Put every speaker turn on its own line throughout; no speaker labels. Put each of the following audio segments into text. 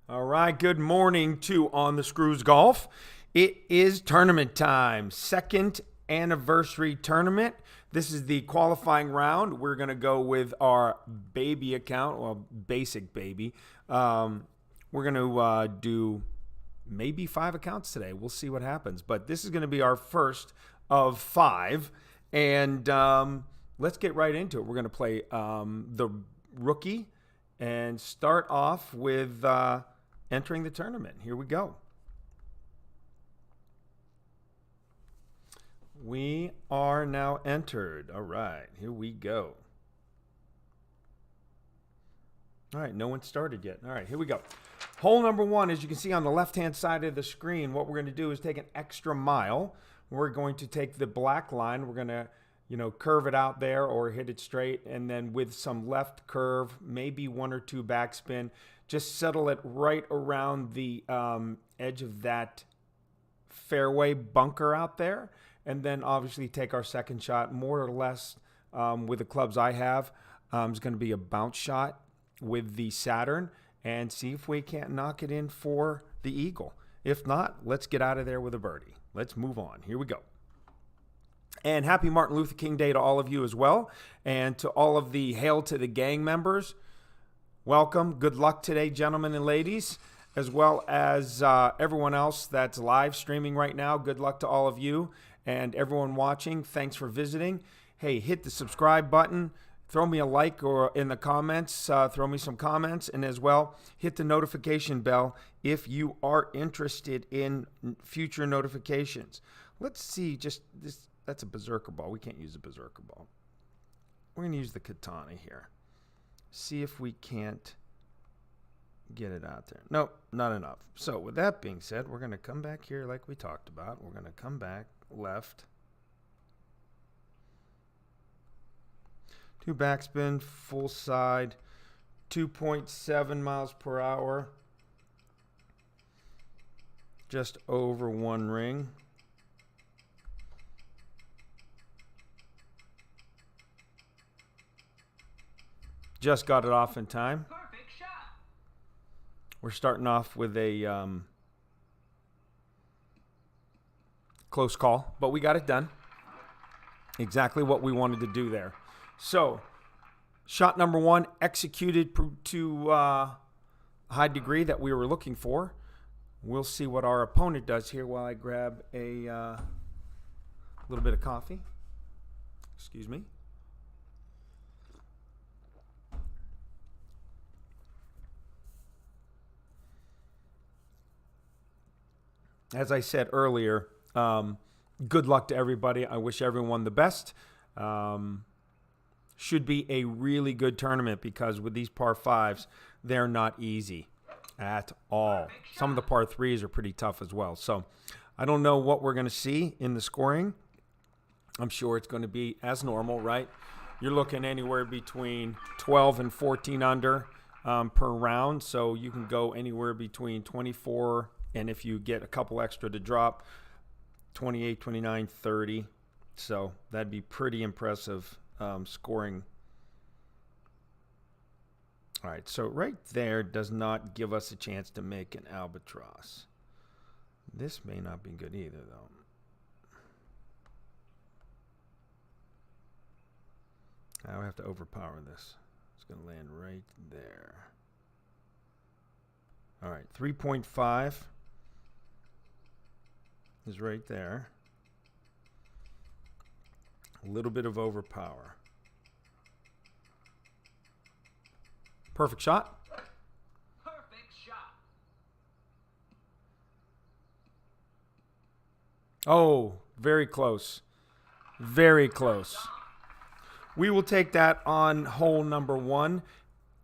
All right, good morning to On the Screws Golf. It is tournament time, second anniversary tournament. This is the qualifying round. We're going to go with our baby account, well, basic baby. We're going to do maybe 5 accounts today. We'll see what happens. But this is going to be our first of 5. And let's get right into it. We're going to play the rookie and start off with entering the tournament. Here we go. We are now entered. All right, here we go. All right, no one started yet. All right, here we go. Hole number 1, as you can see on the left-hand side of the screen, what we're going to do is take an extra mile. We're going to take the black line. We're going to, curve it out there or hit it straight, and then with some left curve, maybe 1 or 2 backspin, just settle it right around the edge of that fairway bunker out there. And then obviously take our second shot, more or less with the clubs I have. It's going to be a bounce shot with the Saturn and see if we can't knock it in for the eagle. If not, let's get out of there with a birdie. Let's move on. Here we go. And happy Martin Luther King Day to all of you as well. And to all of the Hail to the Gang members, welcome. Good luck today, gentlemen and ladies, as well as everyone else that's live streaming right now. Good luck to all of you. And everyone watching, thanks for visiting. Hey, hit the subscribe button. Throw me a like or in the comments. Throw me some comments. And as well, hit the notification bell if you are interested in future notifications. Let's see, just this. That's a berserker ball. We can't use a berserker ball. We're going to use the katana here. See if we can't get it out there. Nope, not enough. So with that being said, we're going to come back here like we talked about. We're going to come back left. 2 backspin, full side, 2.7 miles per hour. Just over 1 ring. Just got it off in time.
Perfect shot.
We're starting off with a close call, but we got it done. Exactly what we wanted to do there. So, shot number 1 executed to a high degree that we were looking for. We'll see what our opponent does here while I grab a little bit of coffee. Excuse me. As I said earlier, good luck to everybody. I wish everyone the best. Should be a really good tournament because with these par 5s, they're not easy at all. Some of the par 3s are pretty tough as well. So I don't know what we're going to see in the scoring. I'm sure it's going to be as normal, right? You're looking anywhere between 12 and 14 under per round. So you can go anywhere between 24 and if you get a couple extra to drop, 28, 29, 30. So that'd be pretty impressive scoring. All right, so right there does not give us a chance to make an albatross. This may not be good either, though. I have to overpower this. It's going to land right there. All right, 3.5 is right there. A little bit of overpower. Perfect shot.
Perfect shot.
Oh, very close. Very close. We will take that on hole number 1.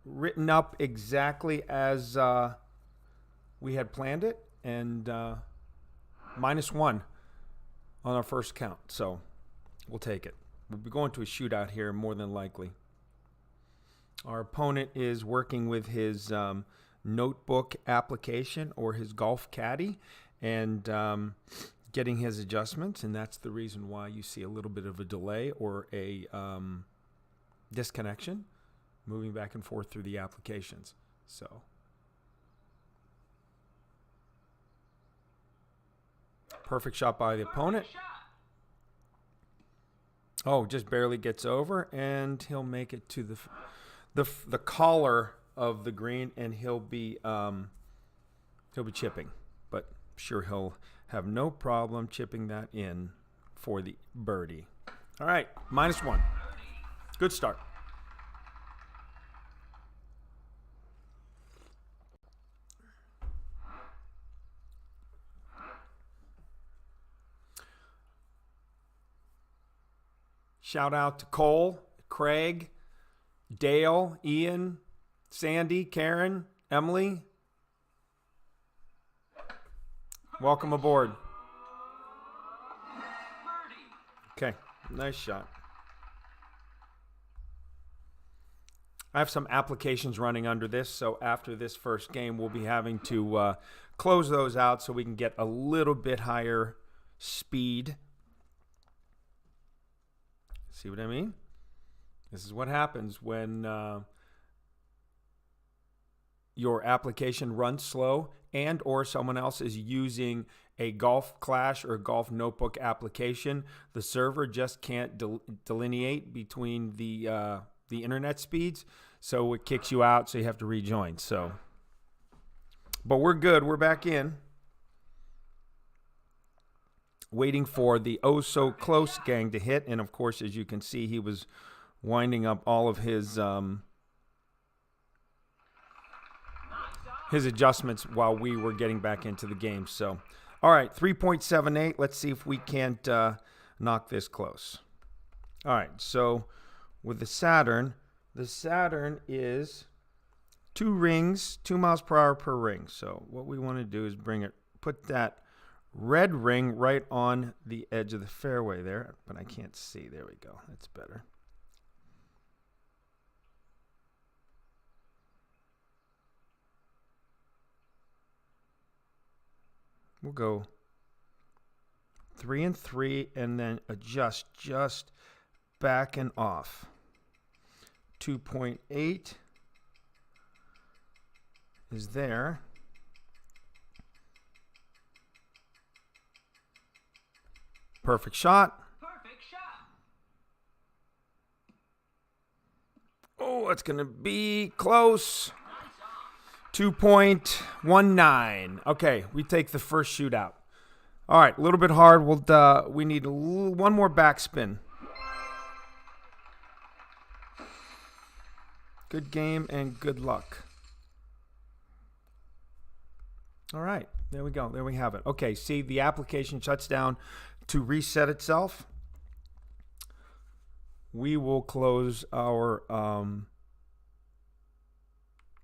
Written up exactly as we had planned it. And -1 on our first count. So we'll take it. We'll be going to a shootout here more than likely. Our opponent is working with his notebook application or his golf caddy. And getting his adjustments, and that's the reason why you see a little bit of a delay or a disconnection, moving back and forth through the applications. So perfect shot by the opponent.
Perfect shot.
Oh, just barely gets over, and he'll make it to the collar of the green, and he'll be chipping, but sure he'll have no problem chipping that in for the birdie. All right, -1. Good start. Shout out to Cole, Craig, Dale, Ian, Sandy, Karen, Emily. Welcome aboard.
Birdie.
Okay, nice shot. I have some applications running under this, so after this first game, we'll be having to close those out so we can get a little bit higher speed. See what I mean? This is what happens when your application runs slow and or someone else is using a Golf Clash or Golf Notebook application. The server just can't delineate between the internet speeds, so it kicks you out, so you have to rejoin. So, but we're good. We're back in. Waiting for the oh so close gang to hit, and of course, as you can see, he was winding up all of his adjustments while we were getting back into the game. So, all right, 3.78. Let's see if we can't knock this close. All right, so with the Saturn is 2 rings, 2 miles per hour per ring. So what we want to do is put that red ring right on the edge of the fairway there, but I can't see. There we go. That's better. We'll go 3 and 3 and then adjust just back and off. 2.8 is there. Perfect shot.
Perfect shot.
Oh, it's going to be close. 2.19. Okay, we take the first shootout. All right, a little bit hard. We need one more backspin. Good game and good luck. All right, there we go. There we have it. Okay, see, the application shuts down to reset itself. We will close our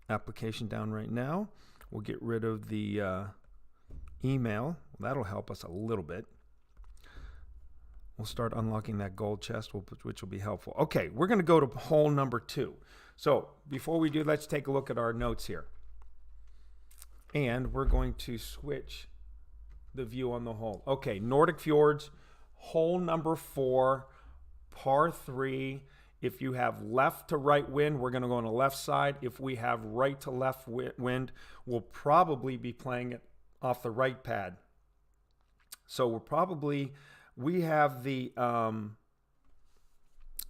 application down right now. We'll get rid of the email. That'll help us a little bit. We'll start unlocking that gold chest, which will be helpful. Okay, we're going to go to hole number 2. So before we do, let's take a look at our notes here. And we're going to switch the view on the hole. Okay, Nordic Fjords, hole number 4, par 3. If you have left to right wind, we're going to go on the left side. If we have right to left wind, we'll probably be playing it off the right pad. So we have the, we're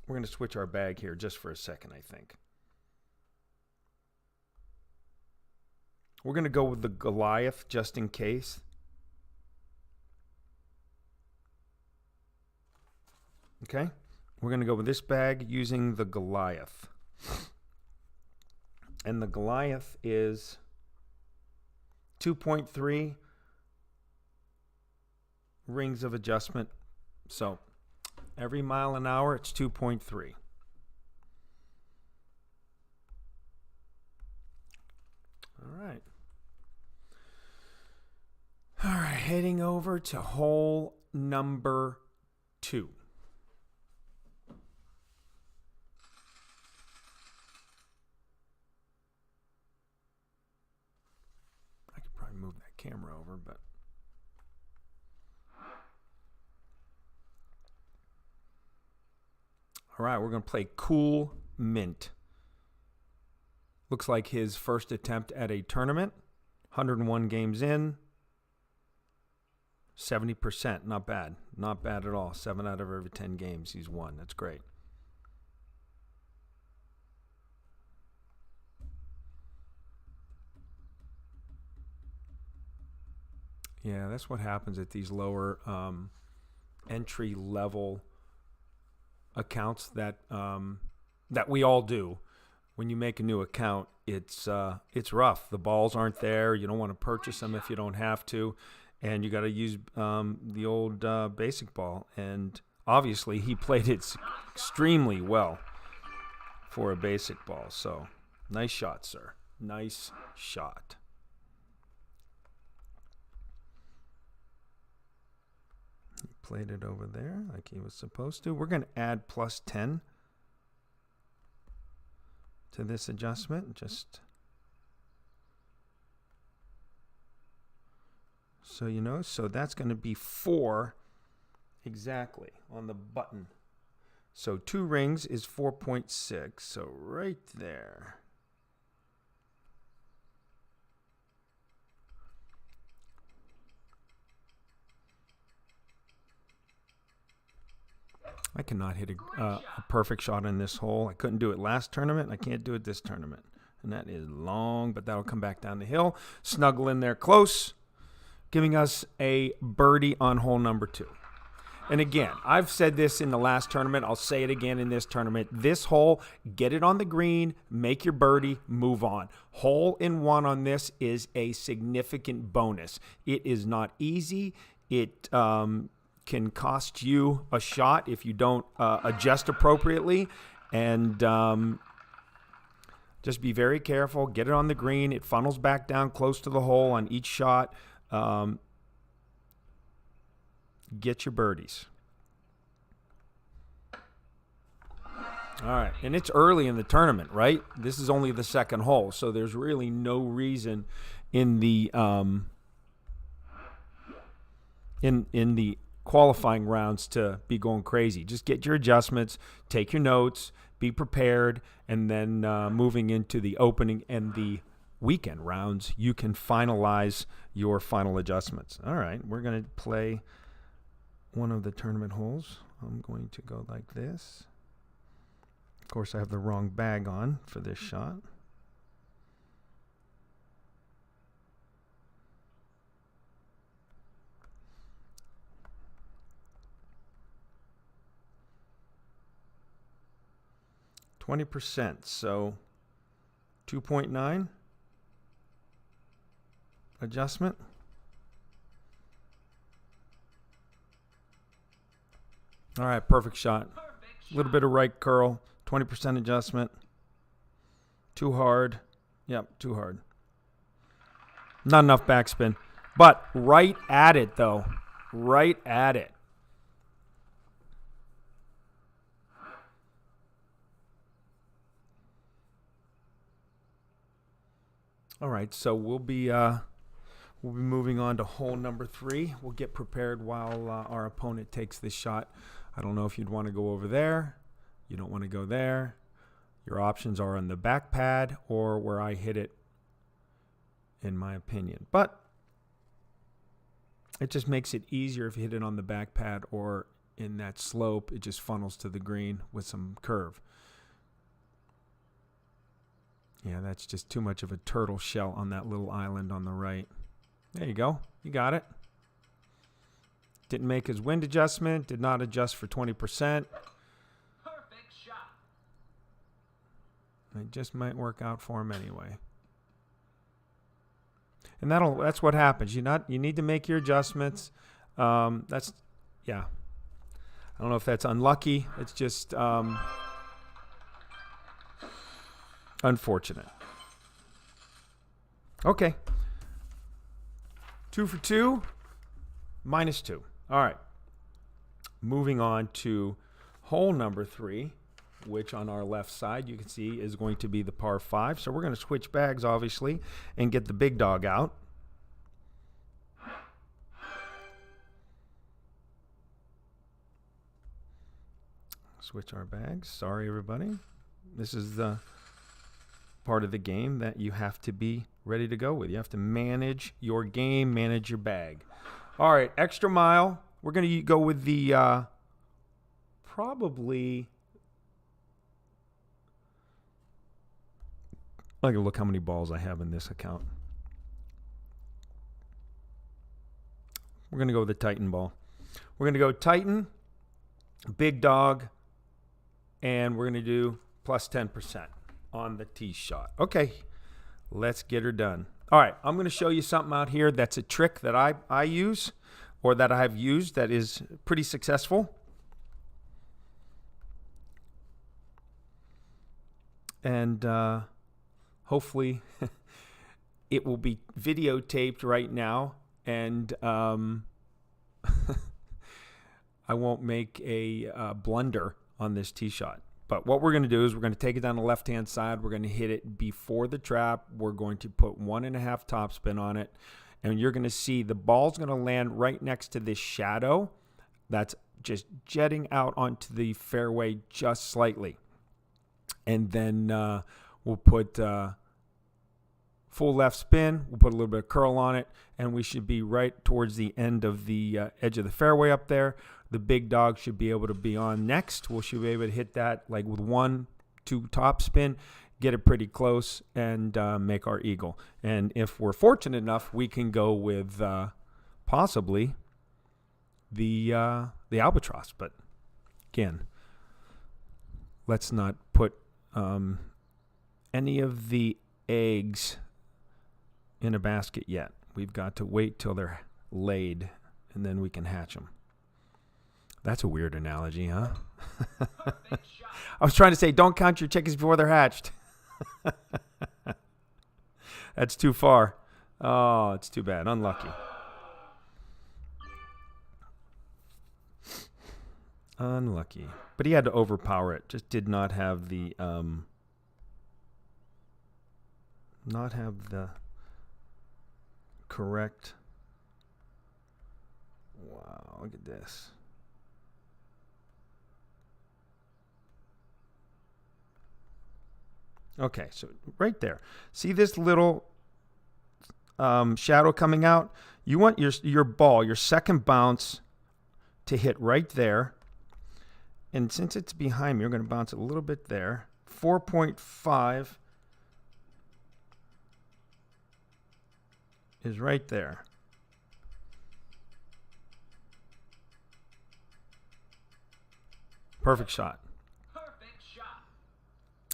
going to switch our bag here just for a second, I think. We're going to go with the Goliath just in case. Okay, we're going to go with this bag using the Goliath. And the Goliath is 2.3 rings of adjustment. So every mile an hour, it's 2.3. All right. All right, heading over to hole number 2. I could probably move that camera over, but All right, we're going to play Cool Mint. Looks like his first attempt at a tournament. 101 games in. 70%. Not bad. Not bad at all. 7 out of every 10 games he's won. That's great. Yeah, that's what happens at these lower entry level accounts that that we all do. When you make a new account, it's rough. The balls aren't there. You don't want to purchase them if you don't have to, and you got to use the old basic ball. And obviously, he played it extremely well for a basic ball. So, nice shot, sir. Nice shot. He played it over there like he was supposed to. We're going to add plus 10 to this adjustment, just so you know. So that's going to be 4 exactly on the button. So 2 rings is 4.6. So right there. I cannot hit a perfect shot in this hole. I couldn't do it last tournament. I can't do it this tournament. And that is long, but that'll come back down the hill. Snuggle in there close, giving us a birdie on hole number 2. And again, I've said this in the last tournament. I'll say it again in this tournament. This hole, get it on the green, make your birdie, move on. Hole in 1 on this is a significant bonus. It is not easy. It can cost you a shot if you don't adjust appropriately. And just be very careful. Get it on the green. It funnels back down close to the hole on each shot. Get your birdies. All right. And it's early in the tournament, right? This is only the second hole, so there's really no reason in the in the qualifying rounds to be going crazy. Just get your adjustments, take your notes, be prepared, and then moving into the opening and the weekend rounds, you can finalize your final adjustments. All right, we're going to play one of the tournament holes. I'm going to go like this. Of course, I have the wrong bag on for this shot. %, so 2.9 adjustment. All right, perfect shot. A little bit of right curl, 20% adjustment. Too hard. Yep, too hard. Not enough backspin. But right at it, though. Right at it. All right, so we'll be moving on to hole number 3. We'll get prepared while our opponent takes this shot. I don't know if you'd want to go over there. You don't want to go there. Your options are on the back pad or where I hit it, in my opinion. But it just makes it easier if you hit it on the back pad or in that slope. It just funnels to the green with some curve. Yeah, that's just too much of a turtle shell on that little island on the right. There you go. You got it. Didn't make his wind adjustment. Did not adjust for 20%.
Perfect shot.
It just might work out for him anyway. And that's what happens. You need to make your adjustments. Yeah. I don't know if that's unlucky. It's just unfortunate. Okay. 2 for 2, -2. All right. Moving on to hole number 3, which on our left side you can see is going to be the par 5. So we're going to switch bags, obviously, and get the big dog out. Switch our bags. Sorry, everybody. This is the part of the game that you have to be ready to go with. You have to manage your game, manage your bag. All right, extra mile. We're going to go with the probably... I can look how many balls I have in this account. We're going to go with the Titan ball. We're going to go Titan, Big Dog, and we're going to do plus 10% on the tee shot. Okay, let's get her done. All right, I'm going to show you something out here that's a trick that I use, or that I have used, that is pretty successful. And hopefully it will be videotaped right now, and I won't make a blunder on this tee shot. But what we're going to do is we're going to take it down the left-hand side. We're going to hit it before the trap. We're going to put 1.5 topspin on it. And you're going to see the ball's going to land right next to this shadow that's just jetting out onto the fairway just slightly. And then we'll put full left spin. We'll put a little bit of curl on it. And we should be right towards the end of the edge of the fairway up there. The Big Dog should be able to be on next. We should be able to hit that like with 1-2 topspin, get it pretty close, and make our eagle. And if we're fortunate enough, we can go with possibly the albatross. But again, let's not put any of the eggs in a basket yet. We've got to wait till they're laid, and then we can hatch them. That's a weird analogy, huh? I was trying to say, don't count your chickens before they're hatched. That's too far. Oh, it's too bad. Unlucky. Unlucky. But he had to overpower it. Just did not have the correct. Wow, look at this. Okay, so right there. See this little shadow coming out? You want your ball, your second bounce, to hit right there. And since it's behind me, we're going to bounce it a little bit there. 4.5 is right there. Perfect shot.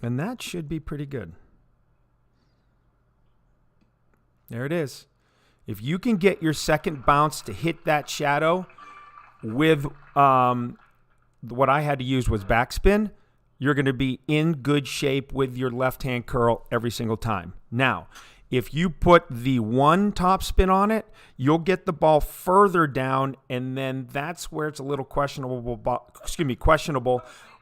And that should be pretty good. There it is. If you can get your second bounce to hit that shadow with what I had to use was backspin, you're going to be in good shape with your left-hand curl every single time. Now, if you put the 1 topspin on it, you'll get the ball further down, and then that's where it's a little questionable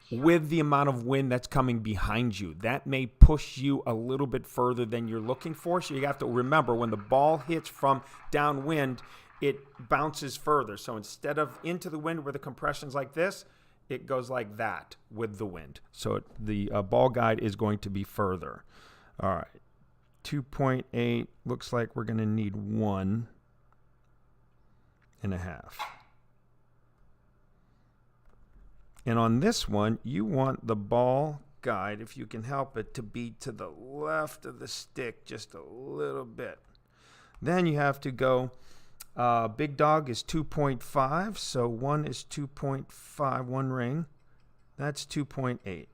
with the amount of wind that's coming behind you. That may push you a little bit further than you're looking for. So you have to remember, when the ball hits from downwind, it bounces further. So instead of into the wind where the compression's like this, it goes like that with the wind. So the ball guide is going to be further. All right. 2.8. Looks like we're going to need 1.5. And on this one, you want the ball guide, if you can help it, to be to the left of the stick just a little bit. Then you have to go, Big Dog is 2.5, so 1 is 2.5, 1 ring. That's 2.8.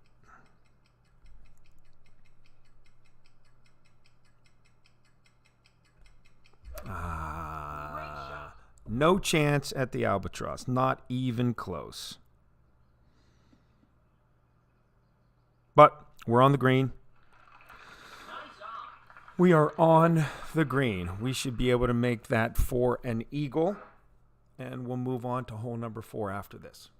No chance at the albatross, not even close. But we're on the green. We are on the green. We should be able to make that for an eagle. And we'll move on to hole number 4 after this.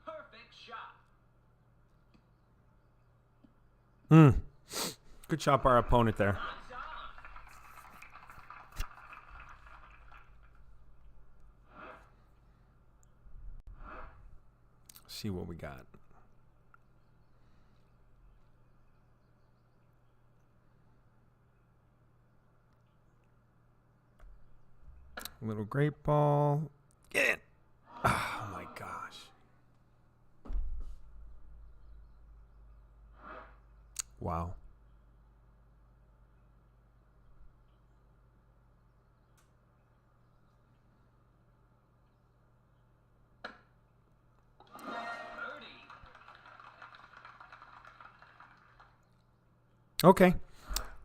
Perfect shot.
Good shot by our opponent there.
Nice on.
See what we got. Little great ball. Get it. Oh my gosh. Wow.
Birdie.
Okay.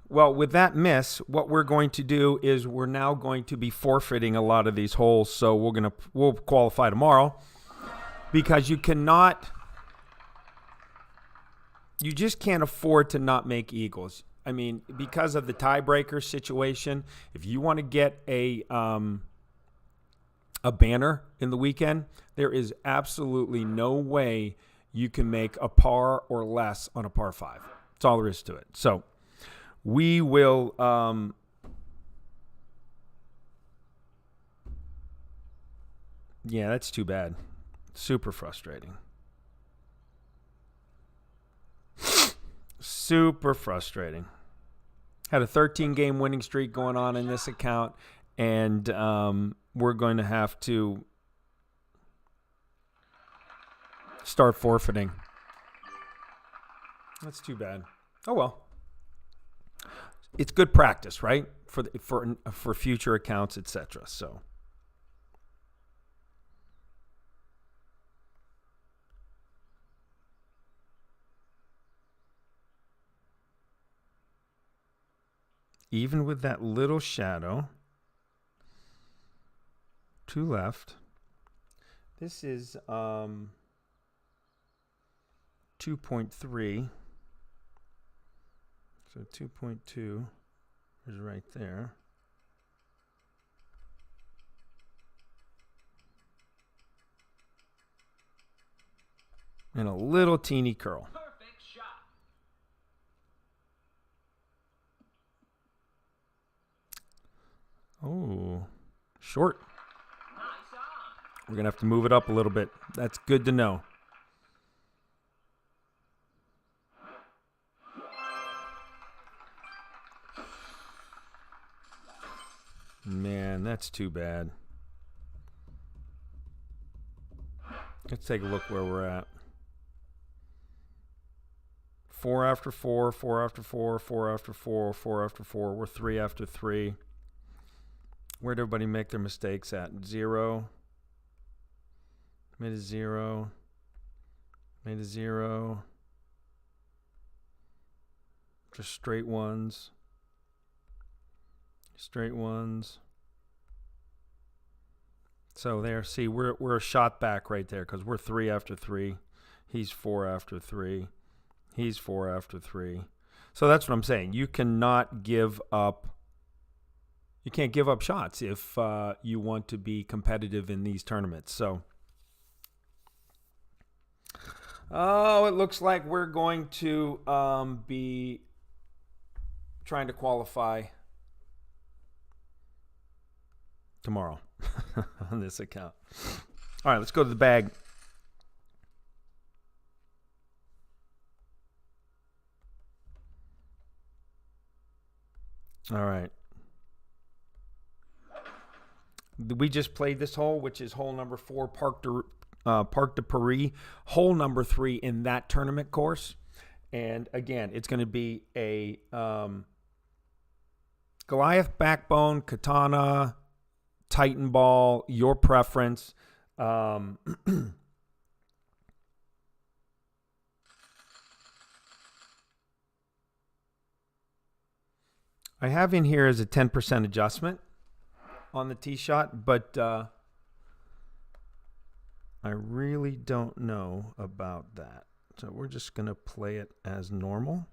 Well, with that miss, what we're going to do is we're now going to be forfeiting a lot of these holes. So we'll qualify tomorrow because you just can't afford to not make eagles. I mean, because of the tiebreaker situation, if you want to get a banner in the weekend, there is absolutely no way you can make a par or less on a par 5. That's all there is to it. So we will yeah, that's too bad. Super frustrating. Super frustrating. Had a 13-game winning streak going on in this account, and we're going to have to start forfeiting. That's too bad. Oh well. It's good practice, right? For future accounts, etc. So even with that little shadow, 2 left. This is 2.3. So 2.2 is right there. And a little teeny curl.
Perfect shot.
Oh, short.
Nice on.
We're going to have to move it up a little bit. That's good to know. Man, that's too bad. Let's take a look where we're at. 4 after 4, 4 after 4, 4 after 4, 4 after 4. We're 3 after 3. Where'd everybody make their mistakes at? 0. Made a 0. Made a 0. Just straight ones. Straight ones. So there, see, we're a shot back right there because we're 3 after 3. He's 4 after 3. He's 4 after 3. So that's what I'm saying. You cannot give up. You can't give up shots if you want to be competitive in these tournaments. So, oh, it looks like we're going to be trying to qualify tomorrow on this account. All right, let's go to the bag. All right. We just played this hole, which is hole number 4, Parc de Paris, hole number 3 in that tournament course. And again, it's going to be a Goliath backbone, katana, Titan ball, your preference. I have in here as a 10% adjustment on the tee shot, but I really don't know about that. So we're just going to play it as normal.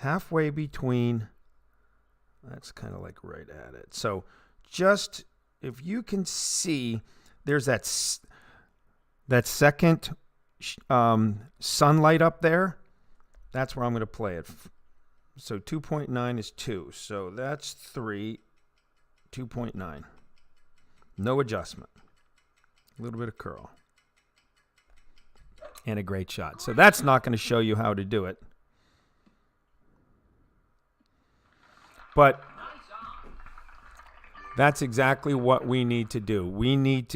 Halfway between, that's kind of like right at it. So just if you can see there's that second sunlight up there. That's where I'm going to play it. So 2.9 is 2. So that's 3. 2.9. No adjustment. A little bit of curl. And a great shot. So that's not going to show you how to do it. But that's exactly what we need to do.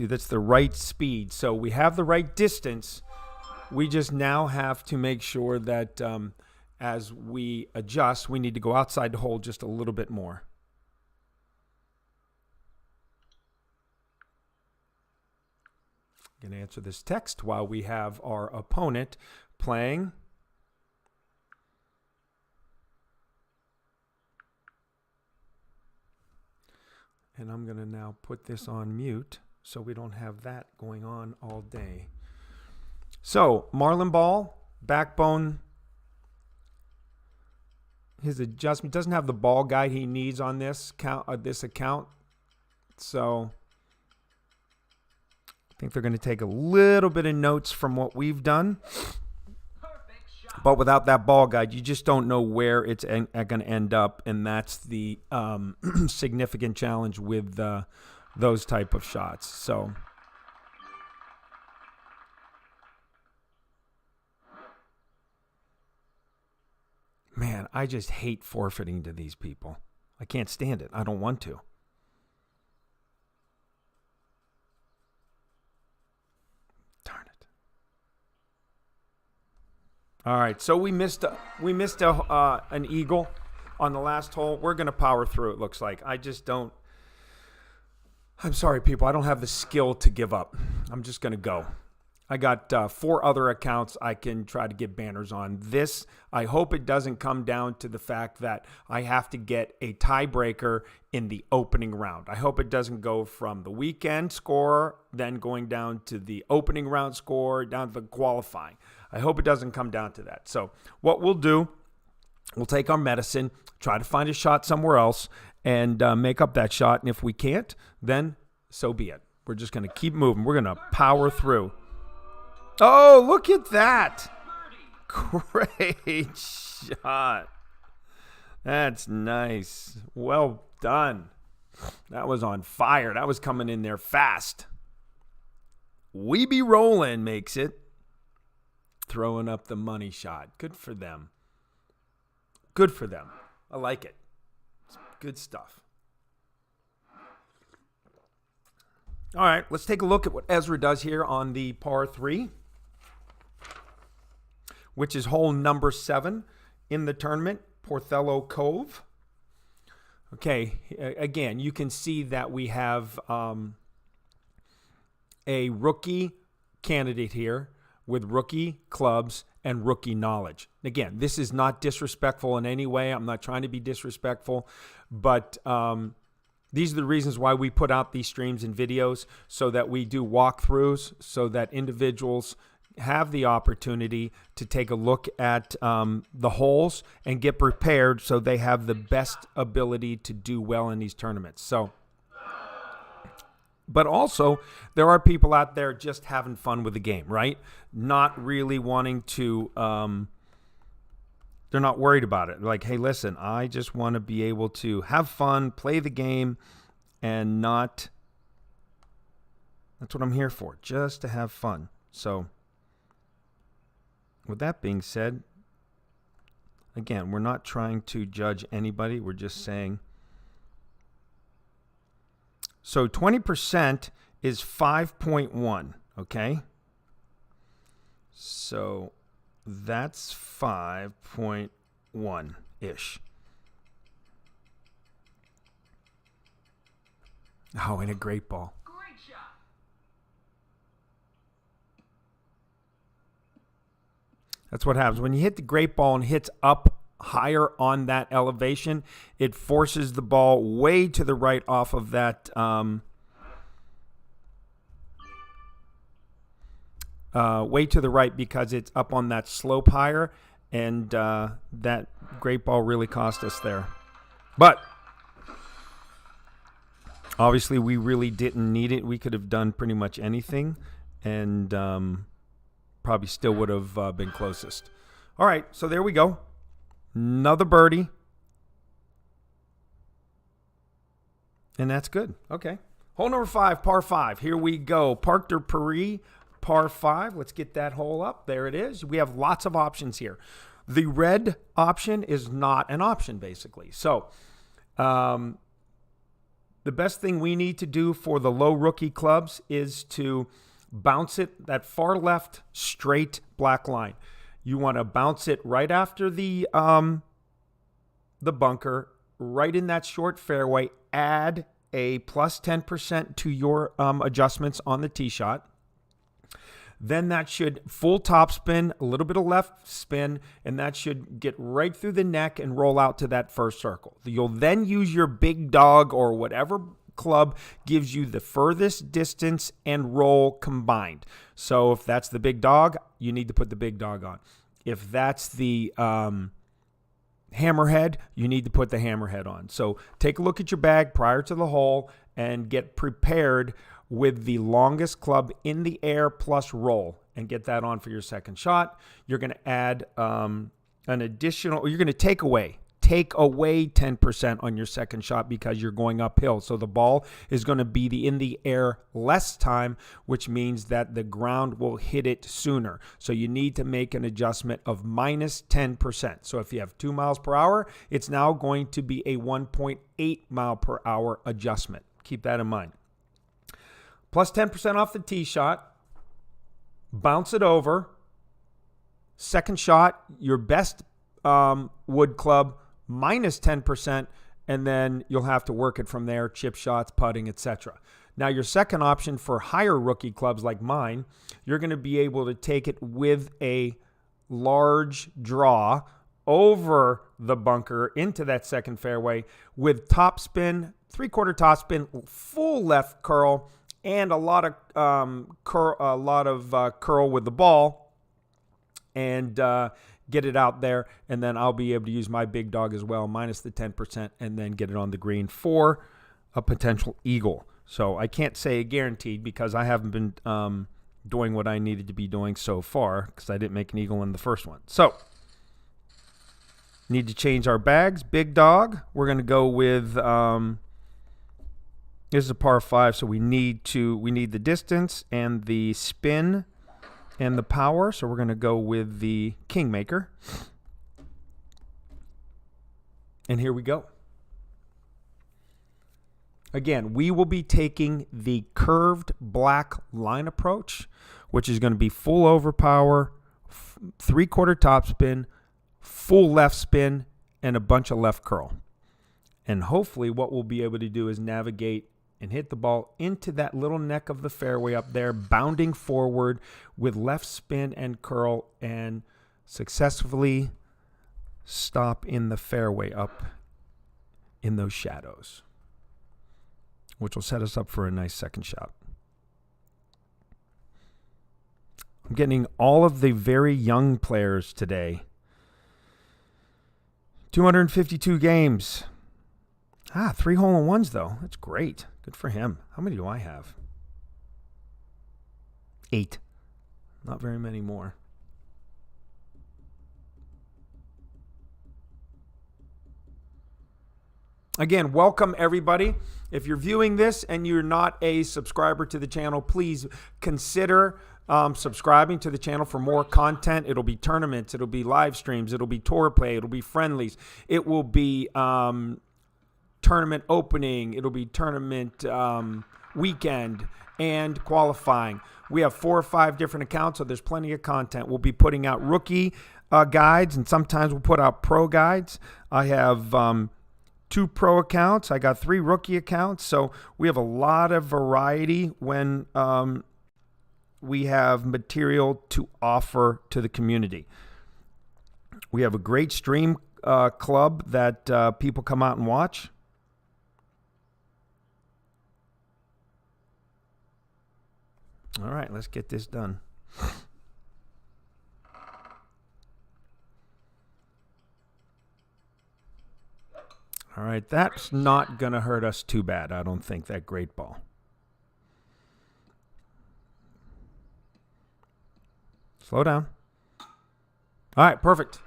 That's the right speed. So we have the right distance. We just now have to make sure that as we adjust, we need to go outside the hole just a little bit more. Going to answer this text while we have our opponent playing. And I'm going to now put this on mute so we don't have that going on all day. So, Marlon Ball, backbone, his adjustment doesn't have the ball guide he needs on this account. So, I think they're going to take a little bit of notes from what we've done. But without that ball guide, you just don't know where it's going to end up, and that's the significant challenge with those type of shots. So, man, I just hate forfeiting to these people. I can't stand it. I don't want to. All right, so we missed an eagle on the last hole. We're going to power through, it looks like. I'm sorry, people. I don't have the skill to give up. I'm just going to go. I got 4 other accounts I can try to get banners on. This, I hope it doesn't come down to the fact that I have to get a tiebreaker in the opening round. I hope it doesn't go from the weekend score, then going down to the opening round score, down to the qualifying. I hope it doesn't come down to that. So what we'll do, we'll take our medicine, try to find a shot somewhere else, and make up that shot. And if we can't, then so be it. We're just going to keep moving. We're going to power through. Oh, look at that. Great shot. That's nice. Well done. That was on fire. That was coming in there fast. We be rolling makes it. Throwing up the money shot. Good for them. Good for them. I like it. It's good stuff. All right, let's take a look at what Ezra does here on the par 3, which is hole number 7 in the tournament, Porthello Cove. Okay, again, you can see that we have a rookie candidate here with rookie clubs and rookie knowledge. Again, this is not disrespectful in any way. I'm not trying to be disrespectful, but these are the reasons why we put out these streams and videos, so that we do walkthroughs, so that individuals have the opportunity to take a look at the holes and get prepared so they have the best ability to do well in these tournaments. So, but also, there are people out there just having fun with the game, right? Not really wanting to, they're not worried about it. Like, hey, listen, I just want to be able to have fun, play the game, and not, that's what I'm here for, just to have fun. So, with that being said, again, we're not trying to judge anybody. We're just saying, so 20% is 5.1, okay? So that's 5.1-ish. Oh, and a great ball.
Great shot.
That's what happens. When you hit the great ball and hits up higher on that elevation, it forces the ball way to the right off of that way to the right, because it's up on that slope higher, and that great ball really cost us there. But Obviously, we really didn't need it. We could have done pretty much anything, and probably still would have been closest. All right, so there we go. Another birdie. And that's good. Okay. Hole number 5, par 5. Here we go. Parc de Paris, par 5. Let's get that hole up. There it is. We have lots of options here. The red option is not an option, basically. So, the best thing we need to do for the low rookie clubs is to bounce it that far left straight black line. You want to bounce it right after the bunker, right in that short fairway. Add a plus 10% to your adjustments on the tee shot. Then that should full top spin, a little bit of left spin, and that should get right through the neck and roll out to that first circle. You'll then use your big dog or whatever club gives you the furthest distance and roll combined. So if that's the big dog, you need to put the big dog on. If that's the hammerhead, you need to put the hammerhead on. So take a look at your bag prior to the hole and get prepared with the longest club in the air plus roll and get that on for your second shot. You're going to add an additional, you're going to take away 10% on your second shot because you're going uphill. So the ball is going to be in the air less time, which means that the ground will hit it sooner. So you need to make an adjustment of minus 10%. So if you have 2 miles per hour, it's now going to be a 1.8 mile per hour adjustment. Keep that in mind. Plus 10% off the tee shot. Bounce it over. Second shot, your best wood club, minus 10%, and then you'll have to work it from there, chip shots, putting, etc. Now, your second option for higher rookie clubs like mine, you're going to be able to take it with a large draw over the bunker into that second fairway with top spin, 3/4 top spin, full left curl, and a lot of curl with the ball, and get it out there, and then I'll be able to use my big dog as well, minus the 10%, and then get it on the green for a potential eagle. So I can't say guaranteed because I haven't been doing what I needed to be doing so far because I didn't make an eagle in the first one. So need to change our bags. Big dog, we're going to go with this is a par 5, so we need the distance and the spin and the power, so we're going to go with the Kingmaker. And here we go. Again, we will be taking the curved black line approach, which is going to be full overpower, 3/4 top spin, full left spin, and a bunch of left curl. And hopefully what we'll be able to do is navigate and hit the ball into that little neck of the fairway up there, bounding forward with left spin and curl, and successfully stop in the fairway up in those shadows, which will set us up for a nice second shot. I'm getting all of the very young players today. 252 games. 3 hole-in-ones, though. That's great. Good for him. How many do I have? 8. Not very many more. Again, welcome everybody. If you're viewing this and you're not a subscriber to the channel, please consider subscribing to the channel for more content. It'll be tournaments. It'll be live streams. It'll be tour play. It'll be friendlies. It will be tournament opening. It'll be tournament weekend and qualifying. We have 4 or 5 different accounts, so there's plenty of content. We'll be putting out rookie guides, and sometimes we'll put out pro guides. I have 2 pro accounts. I got 3 rookie accounts, so we have a lot of variety when we have material to offer to the community. We have a great stream club that people come out and watch. All right, let's get this done. All right, that's not going to hurt us too bad, I don't think, that great ball. Slow down. All right, perfect.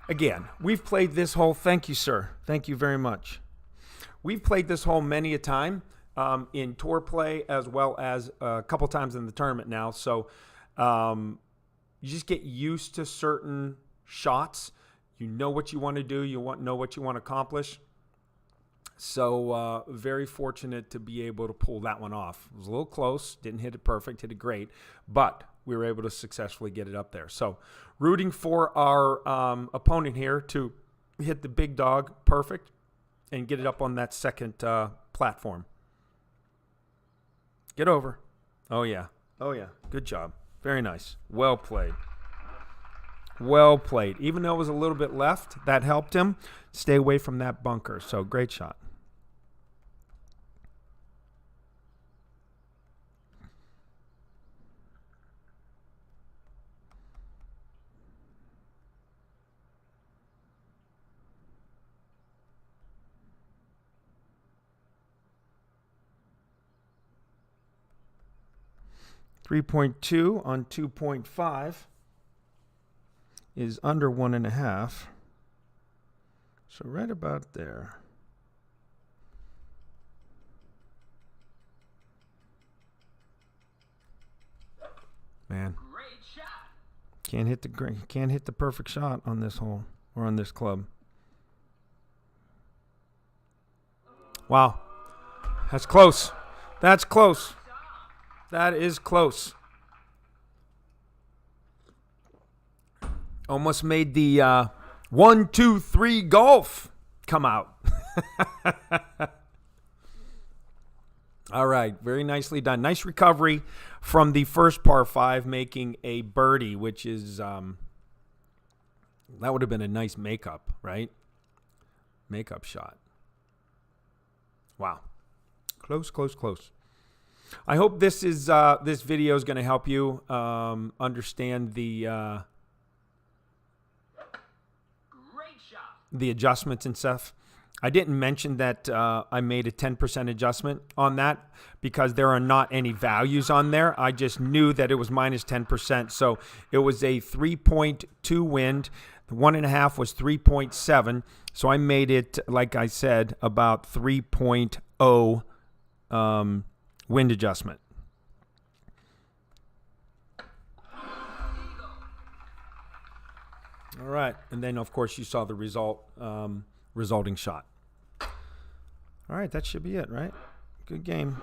Again, we've played this hole. Thank you, sir. Thank you very much. We've played this hole many a time in tour play as well as a couple times in the tournament now. So you just get used to certain shots. You know what you want to do. You know what you want to accomplish. So very fortunate to be able to pull that one off. It was a little close. Didn't hit it perfect. Hit it great. But we were able to successfully get it up there. So rooting for our opponent here to hit the big dog perfect and get it up on that second platform. Get over. Oh, yeah. Oh, yeah. Good job. Very nice. Well played. Well played. Even though it was a little bit left, that helped him stay away from that bunker. So great shot. .2 on 2.5 is under 1.5. So right about there. Man,
Great shot.
can't hit the perfect shot on this hole or on this club. Wow. That's close. That's close. That is close. Almost made the 1, 2, 3 golf come out. All right, very nicely done. Nice recovery from the first par 5, making a birdie, which is that would have been a nice makeup, right? Makeup shot. Wow, close, close, close. I hope this is this video is going to help you understand the adjustments and stuff. I didn't mention that I made a 10% adjustment on that because there are not any values on there. I just knew that it was minus 10%. So it was a 3.2 wind. The 1.5 was 3.7. So I made it, like I said, about 3.0 wind adjustment. All right. And then, of course, you saw the resulting shot. All right. That should be it, right? Good game.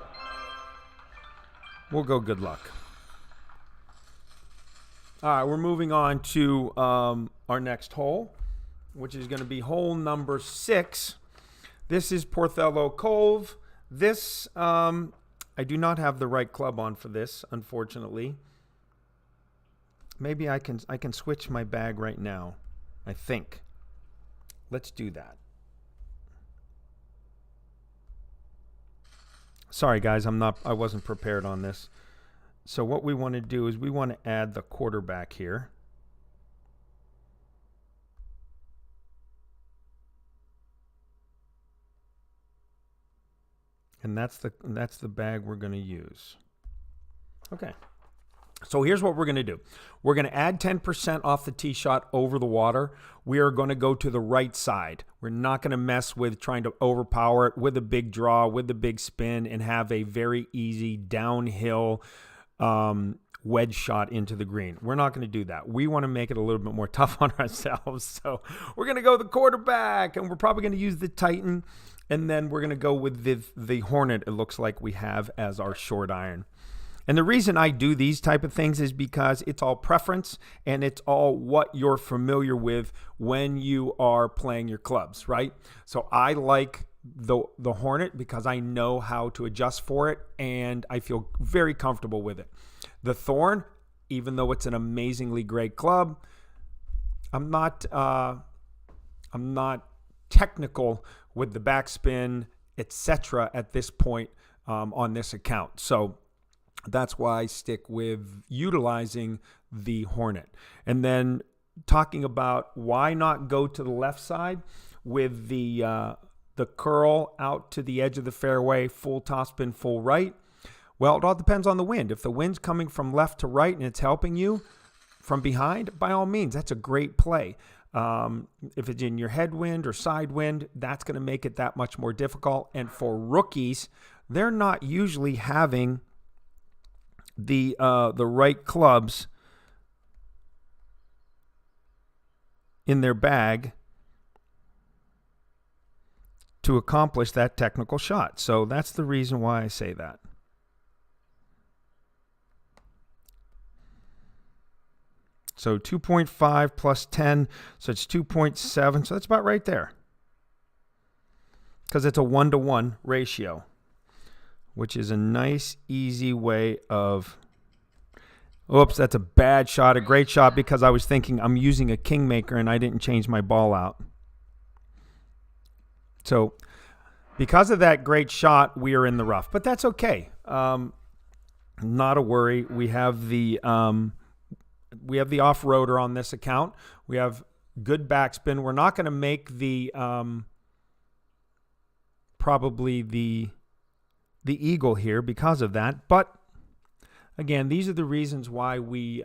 We'll go good luck. All right. We're moving on to our next hole, which is going to be hole number 6. This is Porthello Cove. This, I do not have the right club on for this, unfortunately. Maybe I can switch my bag right now, I think. Let's do that. Sorry guys, I wasn't prepared on this. So what we want to do is we want to add the quarterback here. And that's the bag we're going to use. Okay. So here's what we're going to do. We're going to add 10% off the tee shot over the water. We are going to go to the right side. We're not going to mess with trying to overpower it with a big draw, with a big spin, and have a very easy downhill wedge shot into the green. We're not going to do that. We want to make it a little bit more tough on ourselves. So we're going to go the quarterback, and we're probably going to use the Titan, and then we're going to go with the Hornet, it looks like we have as our short iron. And the reason I do these type of things is because it's all preference and it's all what you're familiar with when you are playing your clubs, right? So I like the Hornet because I know how to adjust for it and I feel very comfortable with it. The Thorn, even though it's an amazingly great club, I'm not technical with the backspin, etc. at this point on this account. So that's why I stick with utilizing the Hornet. And then talking about why not go to the left side with the curl out to the edge of the fairway, full topspin, full right. Well, it all depends on the wind. If the wind's coming from left to right and it's helping you from behind, by all means, that's a great play. If it's in your headwind or side wind, that's going to make it that much more difficult. And for rookies, they're not usually having the right clubs in their bag to accomplish that technical shot. So that's the reason why I say that. So 2.5 plus 10, so it's 2.7. So that's about right there. Because it's a 1-to-1 ratio, which is a nice, easy way of... Oops, that's a bad shot, a great shot, because I was thinking I'm using a kingmaker and I didn't change my ball out. So because of that great shot, we are in the rough. But that's okay. Not a worry. We have the off-roader on this account. We have good backspin. We're not going to make the probably the eagle here because of that. But again, these are the reasons why we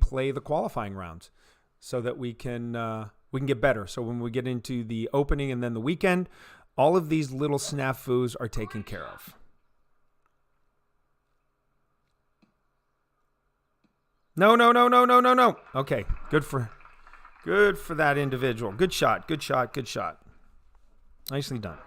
play the qualifying rounds, so that we can get better. So when we get into the opening and then the weekend, all of these little snafus are taken care of. No. Okay, good for that individual. Good shot. Nicely done.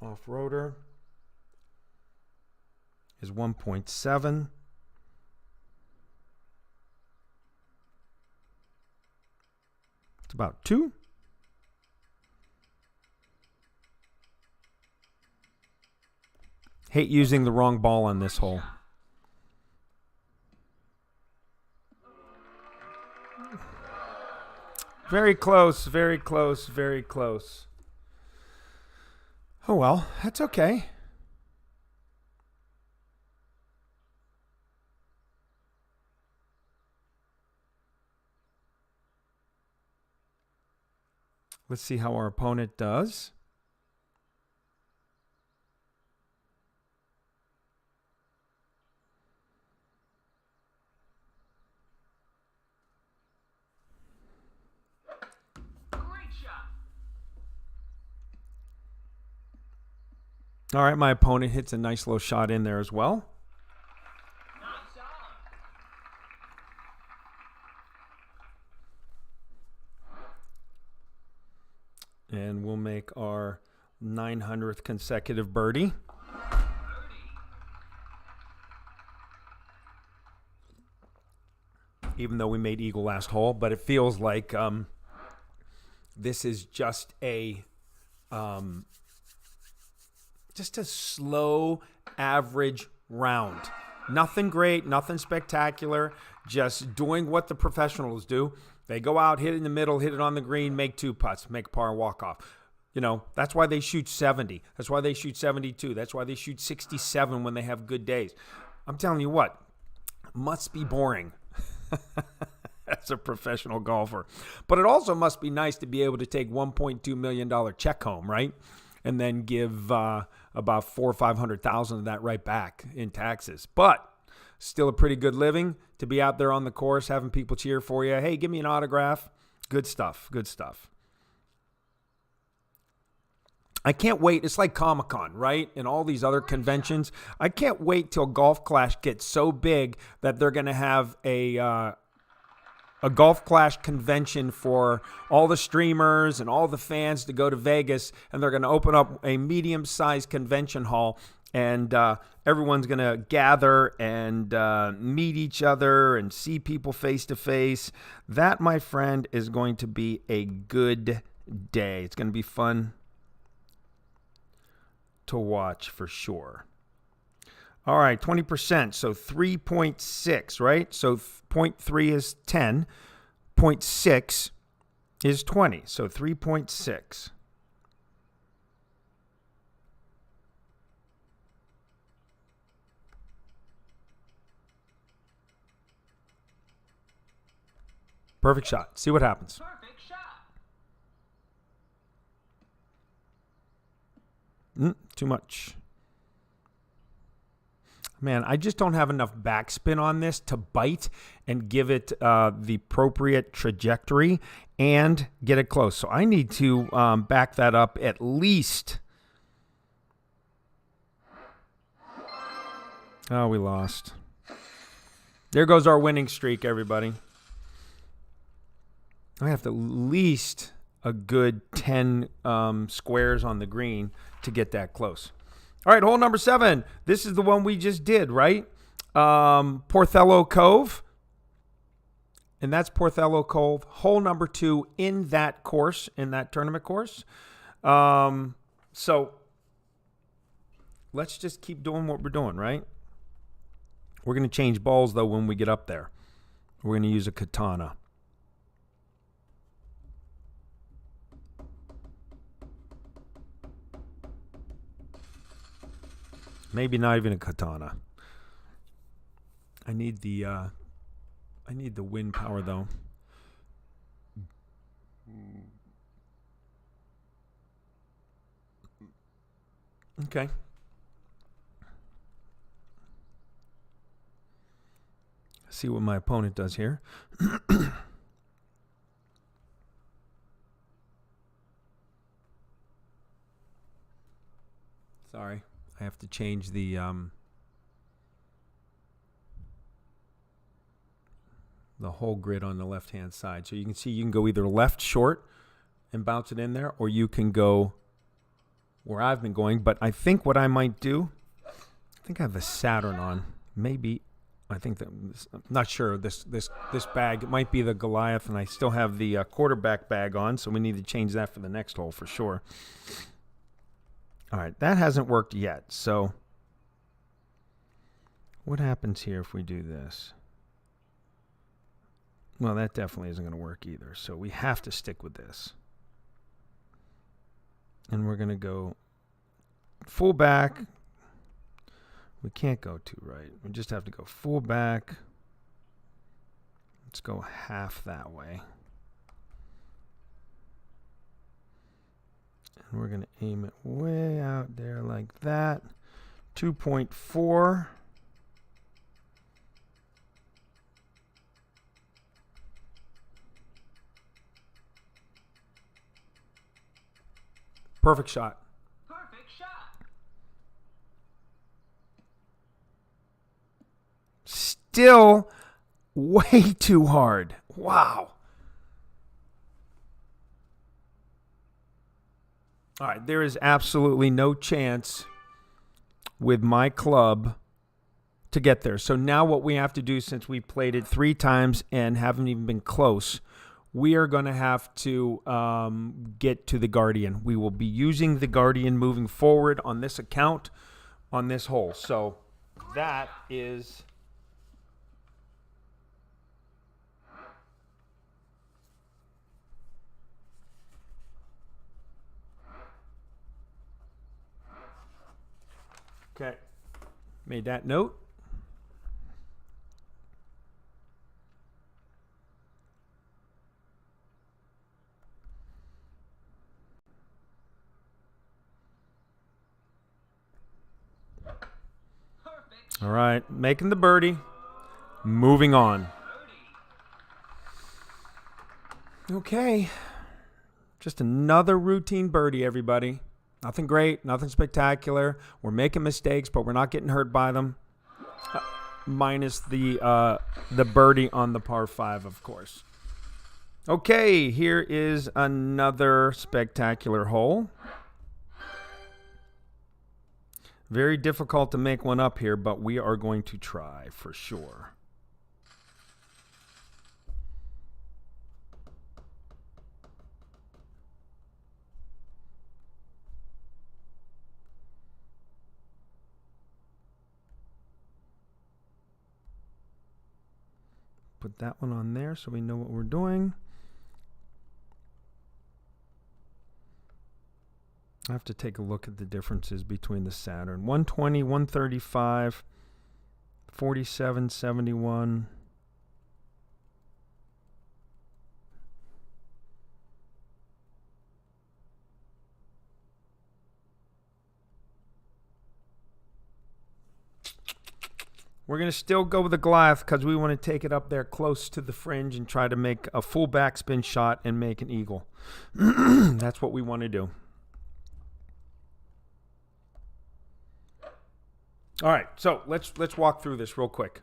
Off-roader is 1.7. It's about 2. Hate using the wrong ball on this hole. Very close. Oh, well, that's okay. Let's see how our opponent does. All right, my opponent hits a nice little shot in there as well.
Nice on.
And we'll make our 900th consecutive birdie. Even though we made eagle last hole, but it feels like this is just a slow, average round. Nothing great, nothing spectacular, just doing what the professionals do. They go out, hit it in the middle, hit it on the green, make 2 putts, make a par and walk off. You know, that's why they shoot 70. That's why they shoot 72. That's why they shoot 67 when they have good days. I'm telling you what, must be boring as a professional golfer. But it also must be nice to be able to take $1.2 million check home, right? And then give about $400,000 or $500,000 of that right back in taxes. But still a pretty good living to be out there on the course, having people cheer for you. Hey, give me an autograph. Good stuff. I can't wait. It's like Comic-Con, right? And all these other conventions. I can't wait till Golf Clash gets so big that they're going to have a Golf Clash convention for all the streamers and all the fans to go to Vegas, and they're going to open up a medium-sized convention hall, and everyone's going to gather and meet each other and see people face-to-face. That, my friend, is going to be a good day. It's going to be fun. to watch for sure. All right, 20%. So 3.6, right? So 0.3 is 10. 0.6 is 20. So 3.6. Perfect shot. See what happens.
Perfect shot.
Too much. Man, I just don't have enough backspin on this to bite and give it the appropriate trajectory and get it close. So I need to back that up at least. Oh, we lost. There goes our winning streak, everybody. I have to at least a good 10 squares on the green to get that close. All right, hole number 7. This is the one we just did, right? Porthello Cove. And that's Porthello Cove, hole number 2 in that course, in that tournament course. So let's just keep doing what we're doing, right? We're going to change balls, though, when we get up there. We're going to use a katana. Maybe not even a katana. I need the wind power though. Okay. See what my opponent does here. Sorry. I have to change the whole grid on the left-hand side. So you can see you can go either left short and bounce it in there, or you can go where I've been going. But I think what I might do, I think I have the Saturn on. Maybe, I think that, I'm not sure, this bag, it might be the Goliath, and I still have the quarterback bag on, so we need to change that for the next hole for sure. All right, that hasn't worked yet. So what happens here if we do this? Well, that definitely isn't going to work either. So we have to stick with this. And we're going to go full back. We can't go too right. We just have to go full back. Let's go half that way. And we're going to aim it way out there like that. 2.4. Perfect shot.
Perfect shot.
Still way too hard. Wow. All right, there is absolutely no chance with my club to get there. So now what we have to do, since we played it 3 times and haven't even been close, we are going to have to get to the Guardian. We will be using the Guardian moving forward on this account, on this hole. So that is... Okay, made that note.
Perfect.
All right, making the birdie. Moving on. Okay, just another routine birdie, everybody. Nothing great, nothing spectacular. We're making mistakes, but we're not getting hurt by them. Minus the birdie on the par 5, of course. Okay, here is another spectacular hole. Very difficult to make one up here, but we are going to try for sure. put that one on there so we know what we're doing. I have to take a look at the differences between the Saturn. 120, 135, 47, 71. We're going to still go with the Goliath because we want to take it up there close to the fringe and try to make a full backspin shot and make an eagle. That's what we want to do. All right, so let's walk through this real quick.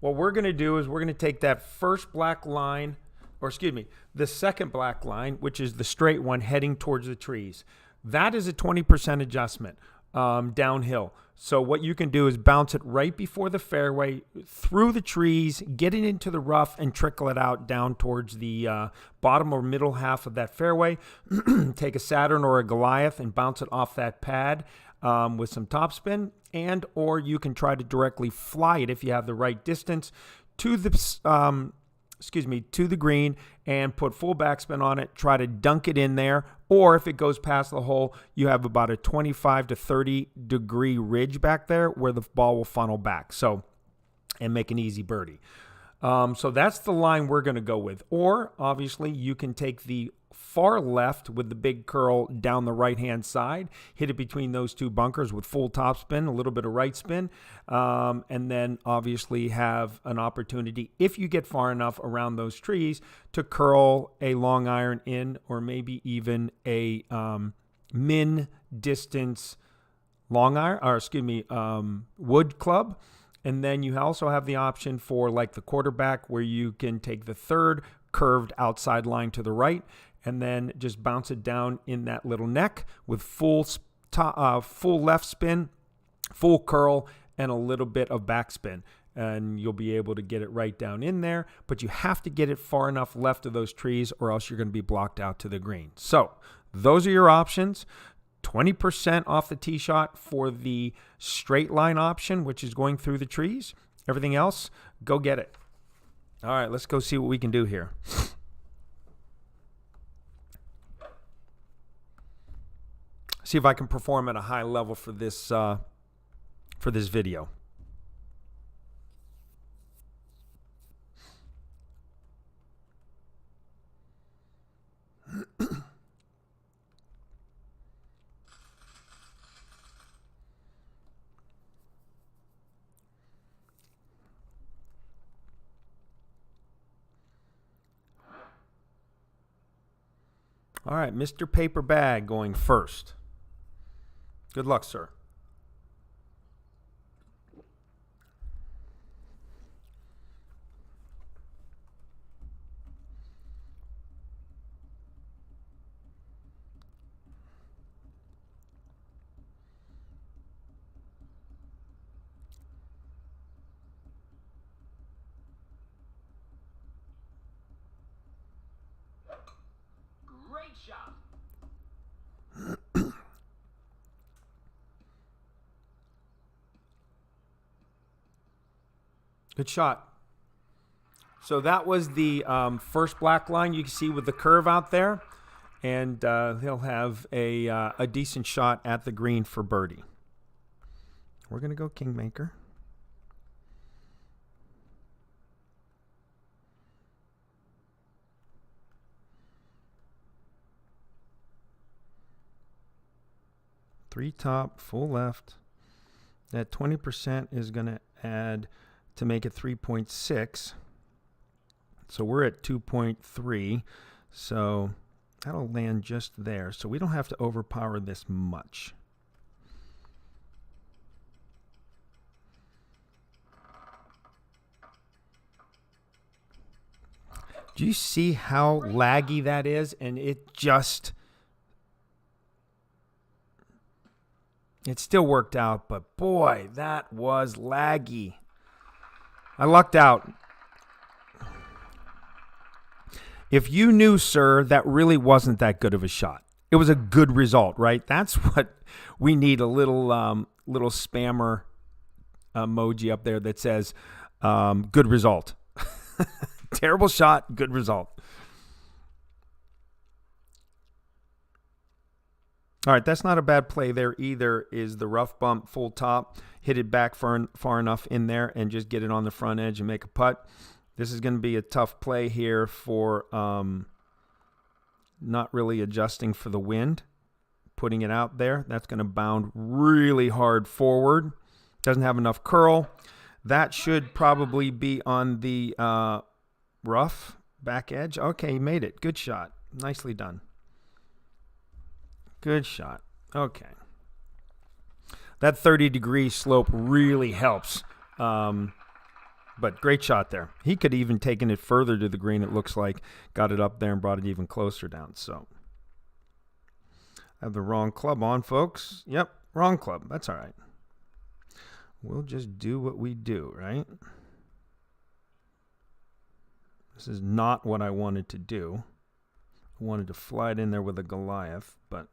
What we're going to do is we're going to take that first black line, or excuse me, the second black line, which is the straight one heading towards the trees. That is a 20% adjustment downhill. So what you can do is bounce it right before the fairway, through the trees, get it into the rough, and trickle it out down towards the bottom or middle half of that fairway. Take a Saturn or a Goliath and bounce it off that pad with some topspin, and or you can try to directly fly it if you have the right distance to the to the green and put full backspin on it. Try to dunk it in there, or if it goes past the hole, you have about a 25 to 30 degree ridge back there where the ball will funnel back. So, and make an easy birdie. So that's the line we're going to go with. Or obviously you can take the far left with the big curl down the right-hand side, hit it between those two bunkers with full topspin, a little bit of right spin, and then obviously have an opportunity, if you get far enough around those trees, to curl a long iron in, or maybe even a min distance long iron, or excuse me, wood club. And then you also have the option for like the quarterback, where you can take the third curved outside line to the right and then just bounce it down in that little neck with full left spin, full curl, and a little bit of backspin. And you'll be able to get it right down in there. But you have to get it far enough left of those trees, or else you're going to be blocked out to the green. So those are your options. 20% off the tee shot for the straight line option, which is going through the trees. Everything else, go get it. All right, let's go see what we can do here. See if I can perform at a high level for this video. All right, Mr. Paper Bag going first. Good luck, sir.
Great shot.
Good shot. So that was the first black line you can see with the curve out there. And he'll have a decent shot at the green for birdie. We're going to go Kingmaker. Three top, full left. That 20% is going to add to make it 3.6. So we're at 2.3. So that'll land just there. So we don't have to overpower this much. Do you see how laggy that is? And it just... It still worked out, but boy, that was laggy. I lucked out. If you knew, sir, that really wasn't that good of a shot. It was a good result, right? That's what we need, a little spammer emoji up there that says, Good result. Terrible shot, good result. All right, that's not a bad play there either. Is the rough bump full top, hit it back far enough in there and just get it on the front edge and make a putt. This is going to be a tough play here for not really adjusting for the wind, putting it out there. That's going to bound really hard forward. Doesn't have enough curl. That should probably be on the rough back edge. Okay, he made it. Good shot. Nicely done. Good shot. Okay. That 30-degree slope really helps. But great shot there. He could even taken it further to the green, it looks like. Got it up there and brought it even closer down. So I have the wrong club on, folks. Yep, wrong club. That's all right. We'll just do what we do, right? This is not what I wanted to do. I wanted to fly it in there with a Goliath, but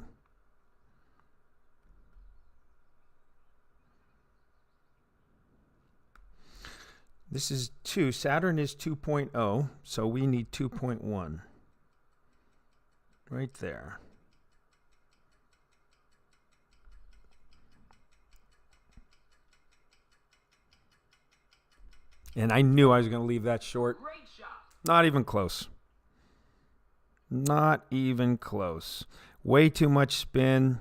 this is 2. Saturn is 2.0, so we need 2.1. Right there. And I knew I was going to leave that short.
Great shot.
Not even close. Not even close. Way too much spin.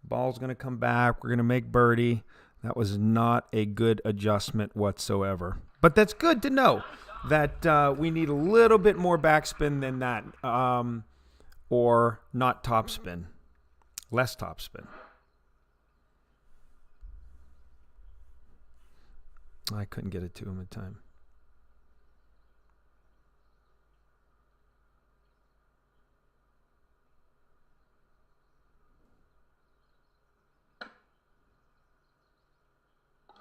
Ball's going to come back. We're going to make birdie. That was not a good adjustment whatsoever. But that's good to know that we need a little bit more backspin than that, or not topspin. Less topspin. I couldn't get it to him in time.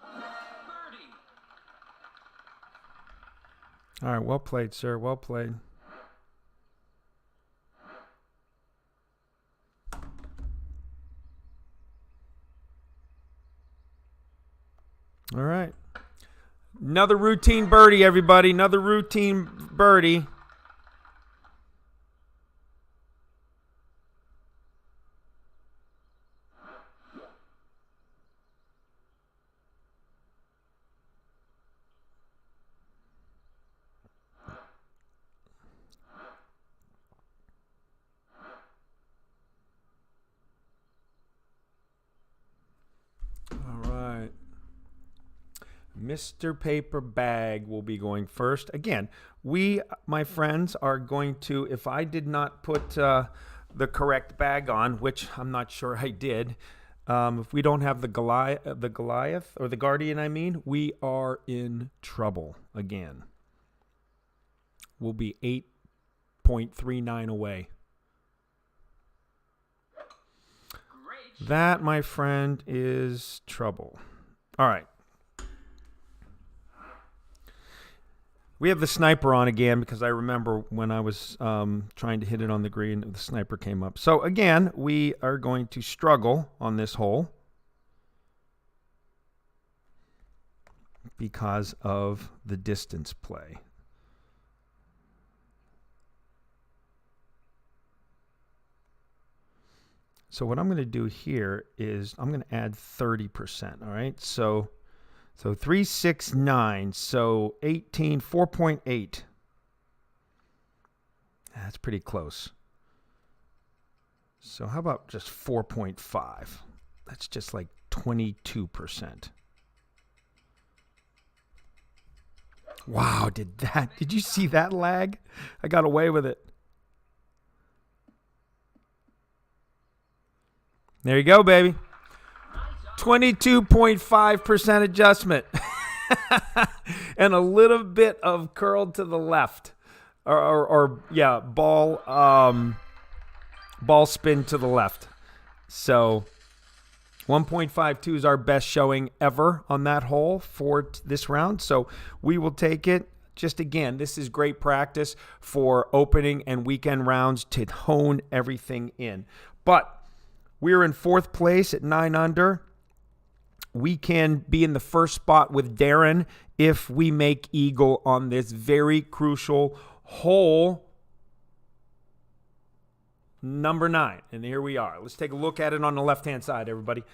Birdie.
All right, well played, sir. Well played. All right. Another routine birdie, everybody. Another routine birdie. Mr. Paper Bag will be going first. Again, we, my friends, are going to, if I did not put the correct bag on, which I'm not sure I did, if we don't have the Goliath, or the Guardian, I mean, we are in trouble again. We'll be 8.39 away.
Great.
That, my friend, is trouble. All right. We have the sniper on again because I remember when I was trying to hit it on the green, the sniper came up. So again, we are going to struggle on this hole because of the distance play. So what I'm going to do here is I'm going to add 30%, all right? So 369, so 18, 4.8. That's pretty close. So how about just 4.5? That's just like 22%. Wow, did you see that lag? I got away with it. There you go, baby. 22.5% adjustment. And a little bit of curl to the left. Or ball spin to the left. So 1.52 is our best showing ever on that hole for this round. So we will take it. Just again, this is great practice for opening and weekend rounds to hone everything in. But we're in fourth place at 9 under. we can be in the first spot with Darren if we make eagle on this very crucial hole number 9. And here we are. Let's take a look at it on the left-hand side, everybody.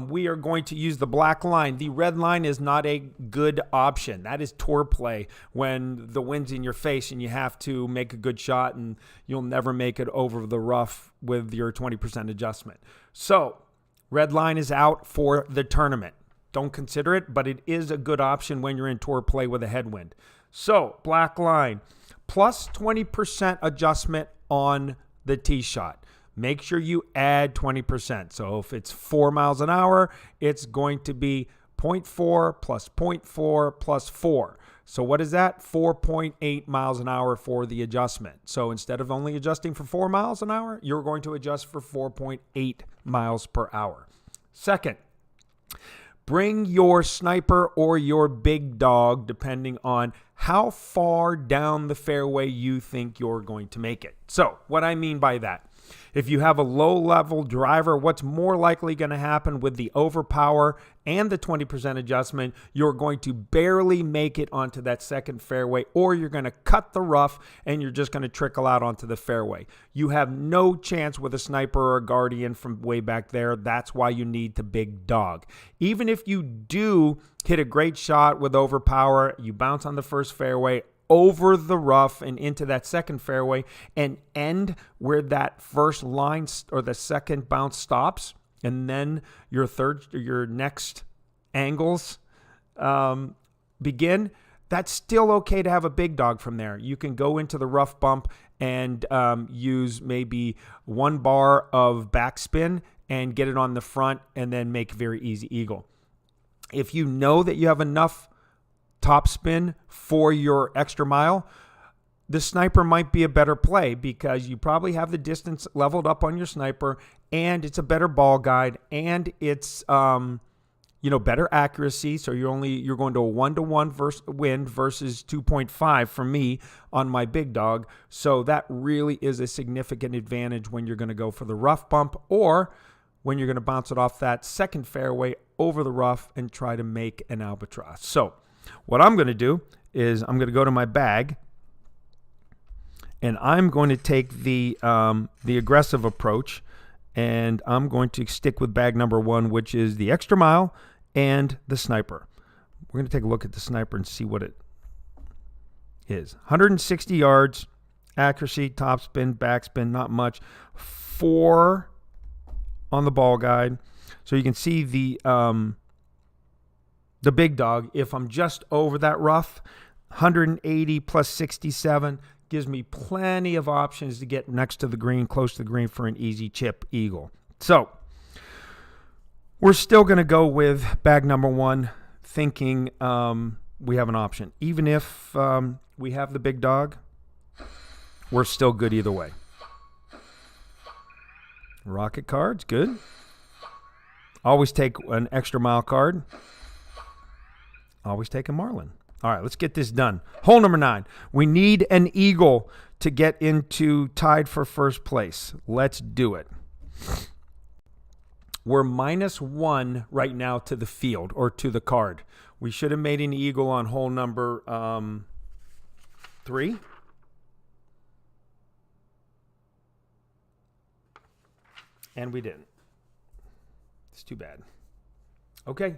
We are going to use the black line. The red line is not a good option. That is tour play when the wind's in your face and you have to make a good shot and you'll never make it over the rough with your 20% adjustment. So red line is out for the tournament. Don't consider it, but it is a good option when you're in tour play with a headwind. So black line, plus 20% adjustment on the tee shot. Make sure you add 20%. So if it's 4 miles an hour, it's going to be 0.4 plus 0.4 plus 4. So what is that? 4.8 miles an hour for the adjustment. So instead of only adjusting for 4 miles an hour, you're going to adjust for 4.8 miles per hour. Second, bring your sniper or your big dog, depending on how far down the fairway you think you're going to make it. So what I mean by that, if you have a low-level driver, what's more likely going to happen with the overpower and the 20% adjustment, you're going to barely make it onto that second fairway, or you're going to cut the rough and you're just going to trickle out onto the fairway. You have no chance with a sniper or a guardian from way back there. That's why you need the big dog. Even if you do hit a great shot with overpower, you bounce on the first fairway, over the rough and into that second fairway and end where that first line or the second bounce stops, and then your next angles begin, that's still okay to have a big dog from there. You can go into the rough bump and use maybe 1 bar of backspin and get it on the front and then make a very easy eagle. If you know that you have enough topspin for your extra mile, the sniper might be a better play because you probably have the distance leveled up on your sniper, and it's a better ball guide, and it's better accuracy. So you're going to a 1-to-1 wind versus 2.5 for me on my big dog. So that really is a significant advantage when you're going to go for the rough bump or when you're going to bounce it off that second fairway over the rough and try to make an albatross. So what I'm going to do is I'm going to go to my bag and I'm going to take the aggressive approach, and I'm going to stick with bag number 1, which is the extra mile and the sniper. We're going to take a look at the sniper and see what it is. 160 yards, accuracy, topspin, backspin, not much. 4 on the ball guide. So you can see the big dog, if I'm just over that rough, 180 plus 67 gives me plenty of options to get next to the green, close to the green for an easy chip eagle. So we're still going to go with bag number 1, thinking we have an option. Even if we have the big dog, we're still good either way. Rocket cards, good. Always take an extra mile card. Always take a marlin. All right, let's get this done. Hole number 9. We need an eagle to get into tied for first place. Let's do it. We're -1 right now to the field or to the card. We should have made an eagle on hole number 3. And we didn't. It's too bad. Okay.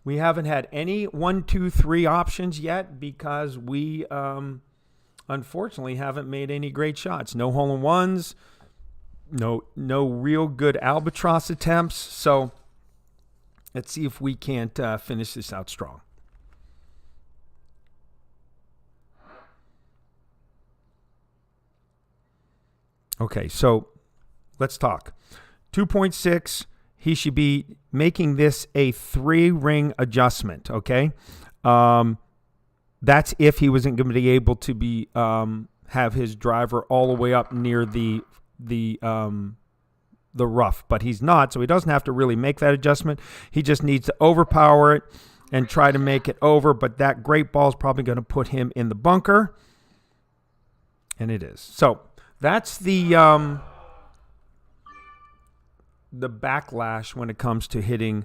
We haven't had any 1, 2, 3 options yet because we unfortunately haven't made any great shots. No hole-in-ones, no real good albatross attempts. So let's see if we can't finish this out strong. Okay, so let's talk. 2.6. He should be making this a 3-ring adjustment, okay? That's if he wasn't going to be able to be have his driver all the way up near the rough, but he's not, so he doesn't have to really make that adjustment. He just needs to overpower it and try to make it over, but that great ball is probably going to put him in the bunker, and it is. So that's the the backlash when it comes to hitting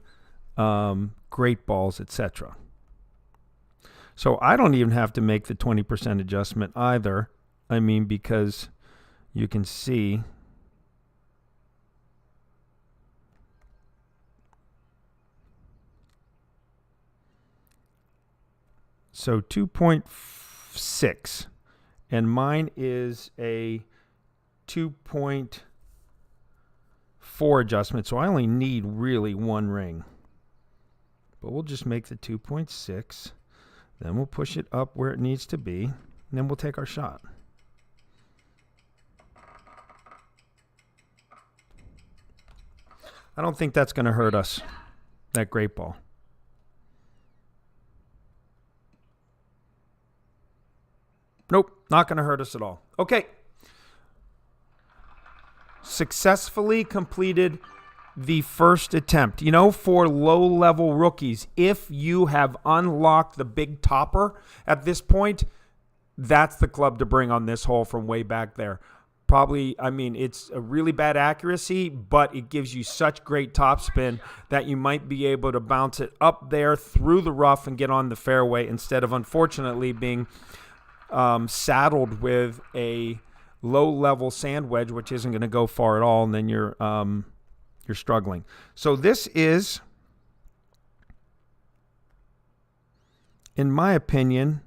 great balls, etc. So I don't even have to make the 20% adjustment either. I mean, because you can see so 2.6 and mine is a 2.4 adjustment, so I only need really one ring. But we'll just make the 2.6, then we'll push it up where it needs to be, and then we'll take our shot. I don't think that's going to hurt us, that great ball. Nope, not going to hurt us at all. Okay. Successfully completed the first attempt. You know, for low-level rookies, if you have unlocked the big topper at this point, that's the club to bring on this hole from way back there. Probably, I mean, it's a really bad accuracy, but it gives you such great topspin that you might be able to bounce it up there through the rough and get on the fairway instead of, unfortunately, being saddled with a low-level sand wedge, which isn't going to go far at all, and then you're struggling. So this is, in my opinion,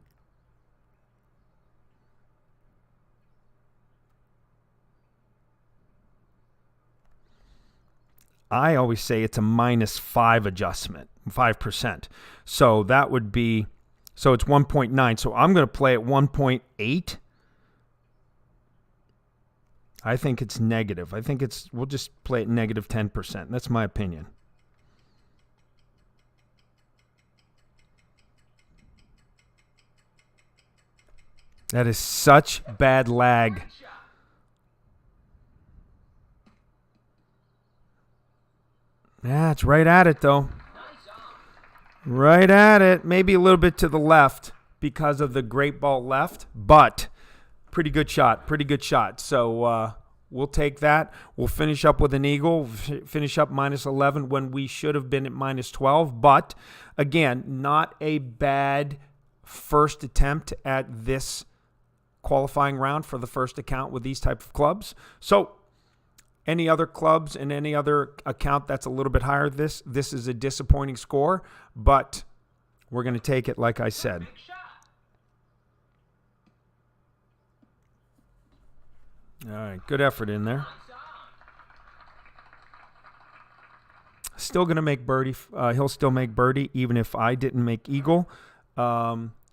I always say it's a -5 adjustment, 5%. So that would be, so it's 1.9. So I'm going to play at 1.8. I think it's negative. I think it's, we'll just play at negative 10%. That's my opinion. That is such bad lag. Yeah, it's right at it, though. Right at it. Maybe a little bit to the left because of the great ball left, but pretty good shot. Pretty good shot. So we'll take that. We'll finish up with an eagle, finish up -11 when we should have been at -12. But, again, not a bad first attempt at this qualifying round for the first account with these type of clubs. So any other clubs and any other account that's a little bit higher, this is a disappointing score, but we're going to take it like I said. All right, good effort in there. Still going to make birdie. He'll still make birdie even if I didn't make eagle,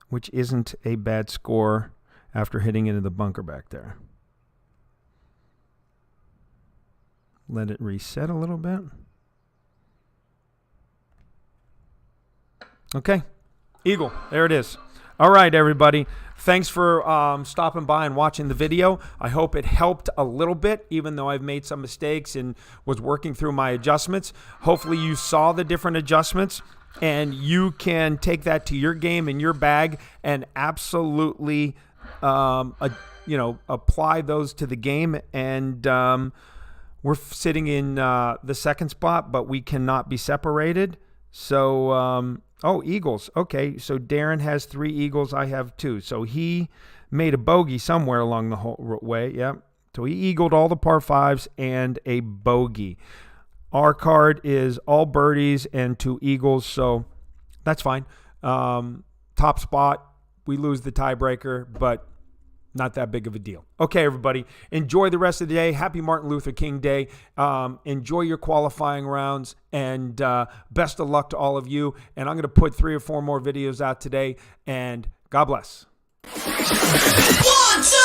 which isn't a bad score after hitting into the bunker back there. Let it reset a little bit. Okay, eagle. There it is. All right, everybody. Thanks for stopping by and watching the video. I hope it helped a little bit, even though I've made some mistakes and was working through my adjustments. Hopefully you saw the different adjustments, and you can take that to your game and your bag and absolutely apply those to the game. And we're sitting in the second spot, but we cannot be separated. So, eagles. Okay, so Darren has 3 eagles. I have 2. So he made a bogey somewhere along the whole way. Yep. So he eagled all the par 5s and a bogey. Our card is all birdies and 2 eagles, so that's fine. Top spot, we lose the tiebreaker, but not that big of a deal. Okay, everybody, enjoy the rest of the day. Happy Martin Luther King Day. Enjoy your qualifying rounds, and best of luck to all of you. And I'm going to put 3 or 4 more videos out today, and God bless.
1, 2.